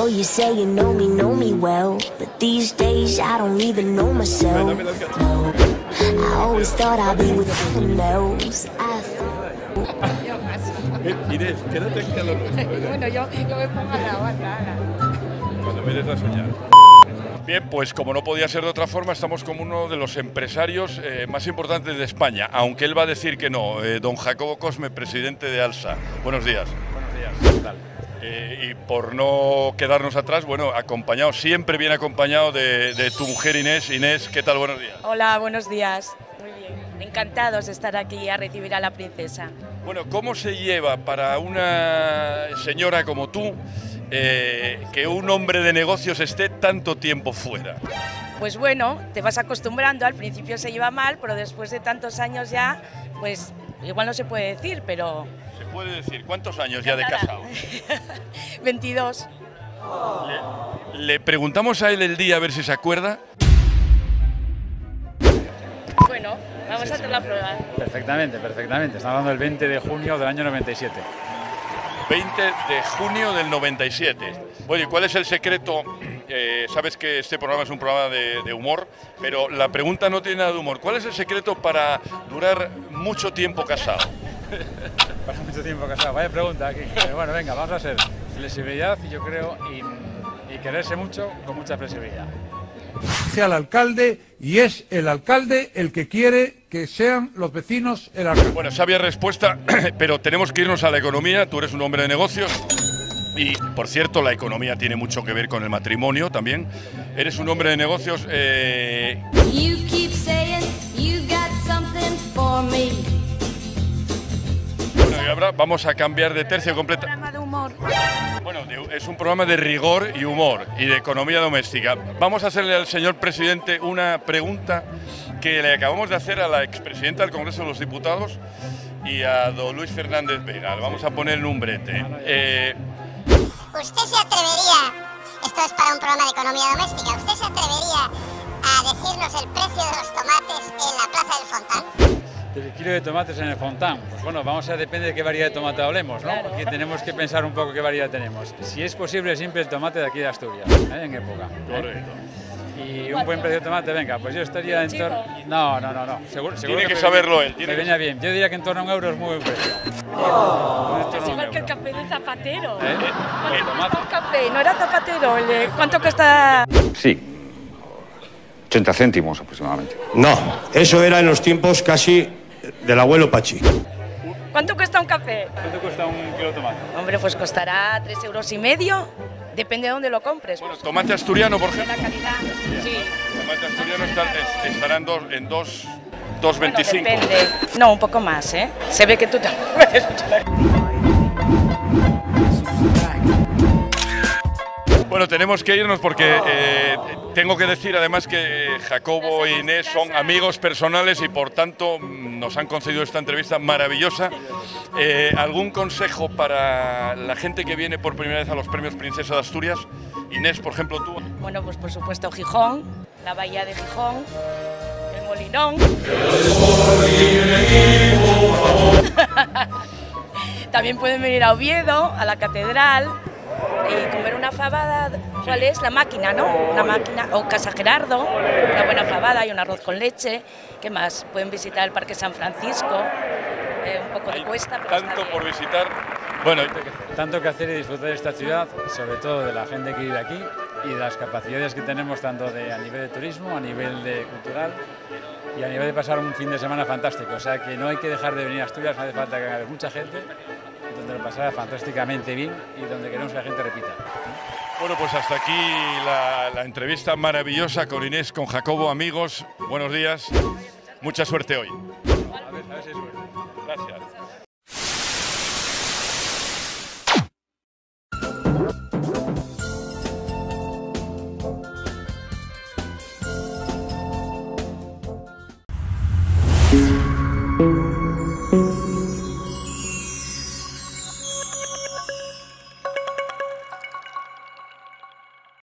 you say you know me well, but these days I don't even know myself. No, I always thought I'd be with someone else. Inés, quédate aquí a lo nuestro. Bueno, yo me pongo a la banda. Cuando me des la señal. Bien, pues como no podía ser de otra forma, estamos con uno de los empresarios más importantes de España, aunque él va a decir que no, don Jacobo Cosme, presidente de ALSA. Buenos días. Buenos días, ¿qué tal? Y por no quedarnos atrás, bueno, acompañado, siempre bien acompañado de tu mujer Inés. Inés, ¿qué tal? Buenos días. Hola, buenos días. Muy bien. Encantados de estar aquí a recibir a la princesa. Bueno, ¿cómo se lleva para una señora como tú que un hombre de negocios esté tanto tiempo fuera? Pues bueno, te vas acostumbrando, al principio se lleva mal, pero después de tantos años ya, pues igual no se puede decir, pero... Se puede decir, ¿cuántos años ya de casado? 22. Le preguntamos a él el día a ver si se acuerda. Bueno, vamos a hacer la prueba. Perfectamente, perfectamente. Estamos hablando del 20 de junio del año 97. 20 de junio del 97. Bueno, ¿y cuál es el secreto? Sabes que este programa es un programa de humor, pero la pregunta no tiene nada de humor. ¿Cuál es el secreto para durar mucho tiempo casado? Para mucho tiempo casado. Vaya pregunta aquí. Bueno, venga, vamos a hacer flexibilidad y yo creo y quererse mucho con mucha flexibilidad. Sea el alcalde y es el alcalde el que quiere que sean los vecinos el alcalde. Bueno, sabia respuesta, pero tenemos que irnos a la economía. Tú eres un hombre de negocios y, por cierto, la economía tiene mucho que ver con el matrimonio también. Eres un hombre de negocios. You keep saying you got something for me. Bueno, y ahora vamos a cambiar de tercio completo. Programa de humor. Bueno, es un programa de rigor y humor y de economía doméstica. Vamos a hacerle al señor presidente una pregunta que le acabamos de hacer a la expresidenta del Congreso de los Diputados y a don Luis Fernández Vega. Le vamos a poner un brete. ¿Usted se atrevería, esto es para un programa de economía doméstica, ¿usted se atrevería a decirnos el precio de los tomates en la Plaza del Fontán? El kilo de tomates en el Fontán. Pues bueno, vamos a depende de qué variedad de tomate hablemos, ¿no? Aquí tenemos que pensar un poco qué variedad tenemos. Si es posible, siempre el tomate de aquí de Asturias, en época. Correcto. Y un buen precio de tomate, venga, pues yo estaría en torno... No. Seguro Tiene que saberlo él. Me venía bien. Yo diría que en torno a un euro es muy buen precio. Es igual que el café de Zapatero. El tomate. El café, ¿no era Zapatero? ¿Cuánto cuesta? Sí, 80 céntimos aproximadamente. No, eso era en los tiempos casi del abuelo Pachi. ¿Cuánto cuesta un café? ¿Cuánto cuesta un kilo de tomate? Hombre, pues costará 3,5 €. Depende de dónde lo compres. Bueno, tomate asturiano, por De ejemplo. la calidad. Sí. Tomate asturiano estará en 2,25. Bueno, depende. No, un poco más, ¿eh? Se ve que tú te puedes mucho. Bueno, tenemos que irnos porque tengo que decir además que Jacobo e Inés son amigos personales y por tanto nos han concedido esta entrevista maravillosa. ¿Algún consejo para la gente que viene por primera vez a los premios Princesa de Asturias? Inés, por ejemplo, tú. Bueno, pues por supuesto Gijón, la bahía de Gijón, el Molinón. También pueden venir a Oviedo, a la catedral, y comer una fabada. ¿Cuál es? La máquina, ¿no? Una máquina, o Casa Gerardo, una buena fabada y un arroz con leche. ¿Qué más? Pueden visitar el Parque San Francisco, un poco de cuesta, pero Tanto por visitar. Bueno, Tanto que hacer y disfrutar de esta ciudad, sobre todo de la gente que vive aquí y de las capacidades que tenemos tanto a nivel de turismo, a nivel de cultural y a nivel de pasar un fin de semana fantástico. O sea que no hay que dejar de venir a Asturias, no hace falta que haya mucha gente, donde lo pasará fantásticamente bien y donde queremos que la gente repita. bueno, pues hasta aquí la entrevista maravillosa con Inés, con Jacobo, amigos. Buenos días. Mucha suerte hoy. A ver si hay suerte. Gracias.